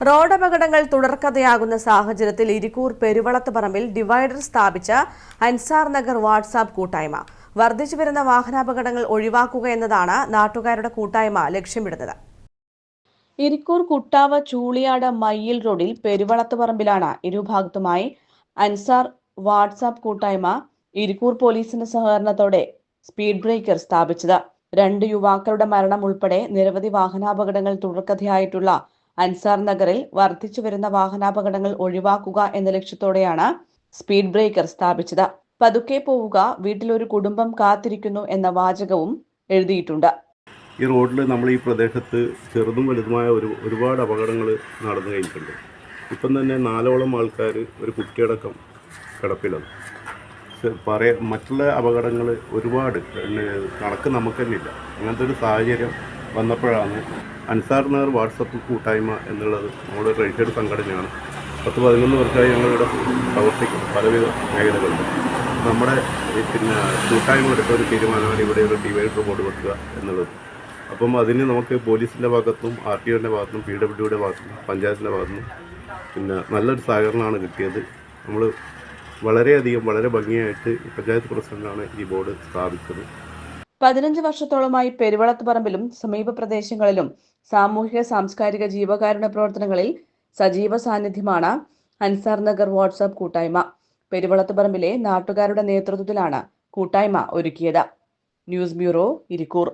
റോഡപകടങ്ങൾ തുടർക്കഥയാകുന്ന സാഹചര്യത്തിൽ ഇരിക്കൂർ പെരുവളത്തുപറമ്പിൽ ഡിവൈഡർ സ്ഥാപിച്ച അൻസാർ നഗർ വാട്സാപ്പ് കൂട്ടായ്മ. വർദ്ധിച്ചുവരുന്ന വാഹനാപകടങ്ങൾ ഒഴിവാക്കുക എന്നതാണ് നാട്ടുകാരുടെ കൂട്ടായ്മ ലക്ഷ്യമിടുന്നത്. ഇരിക്കൂർ കുട്ടാവ് ചൂളിയാട് മയ്യിൽ റോഡിൽ പെരുവളത്തുപറമ്പിലാണ് ഇരുഭാഗത്തുമായി അൻസാർ വാട്സാപ്പ് കൂട്ടായ്മ ഇരിക്കൂർ പോലീസിന്റെ സഹകരണത്തോടെ സ്പീഡ് ബ്രേക്കർ സ്ഥാപിച്ചത്. 2 യുവാക്കളുടെ മരണം ഉൾപ്പെടെ നിരവധി വാഹനാപകടങ്ങൾ തുടർക്കഥയായിട്ടുള്ള അൻസാർ നഗറിൽ വർദ്ധിച്ചുവരുന്ന വാഹനാപകടങ്ങൾ ഒഴിവാക്കുക എന്ന ലക്ഷ്യത്തോടെയാണ് സ്പീഡ് ബ്രേക്കർ സ്ഥാപിച്ചത്. പതുക്കെ പോവുക, വീട്ടിലൊരു കുടുംബം കാത്തിരിക്കുന്നു എന്ന വാചകവും എഴുതിയിട്ടുണ്ട്. ഈ റോഡിൽ നമ്മൾ ഈ പ്രദേശത്ത് ചെറുതും വലുതുമായ ഒരുപാട് അപകടങ്ങൾ നടന്നു കഴിഞ്ഞിട്ടുണ്ട്. ഇപ്പം തന്നെ 4ഓളം ആൾക്കാർ ഒരു കുട്ടിയടക്കം കിടപ്പിലാണ്. മറ്റുള്ള അപകടങ്ങൾ ഒരുപാട് കണക്ക് നമുക്ക് തന്നെ ഇല്ല. അങ്ങനത്തെ ഒരു സാഹചര്യം വന്നപ്പോഴാണ് അൻസാർ നഗർ വാട്സപ്പ് കൂട്ടായ്മ എന്നുള്ളത് നമ്മുടെ രജിസ്റ്റേർഡ് സംഘടനയാണ്. 10-11 വർഷമായി ഞങ്ങളിവിടെ പ്രവർത്തിക്കുന്നു പലവിധ മേഖലകളിലും. നമ്മുടെ കൂട്ടായ്മ എടുത്തൊരു തീരുമാനമാണ് ഇവിടെ ഒരു ഡിവൈഡർ ബോർഡ് വെക്കുക എന്നുള്ളത്. അപ്പം അതിന് നമുക്ക് പോലീസിൻ്റെ ഭാഗത്തും RTOൻ്റെ ഭാഗത്തും PWDയുടെ ഭാഗത്തും പഞ്ചായത്തിൻ്റെ ഭാഗത്തും നല്ലൊരു സഹകരണമാണ് കിട്ടിയത്. നമ്മൾ വളരെ ഭംഗിയായിട്ട് പഞ്ചായത്ത് പ്രസിഡന്റാണ് ഈ ബോർഡ് സ്ഥാപിച്ചത്. 15 വർഷത്തോളമായി പെരുവളത്തുപറമ്പിലും സമീപ പ്രദേശങ്ങളിലും സാമൂഹിക സാംസ്കാരിക ജീവകാരുണ്യ പ്രവർത്തനങ്ങളിൽ സജീവ സാന്നിധ്യമാണ് അൻസാർ നഗർ വാട്സാപ്പ് കൂട്ടായ്മ. പെരുവളത്തുപറമ്പിലെ നാട്ടുകാരുടെ നേതൃത്വത്തിലാണ് കൂട്ടായ്മ ഒരുക്കിയത്. News bureau, Irikkur.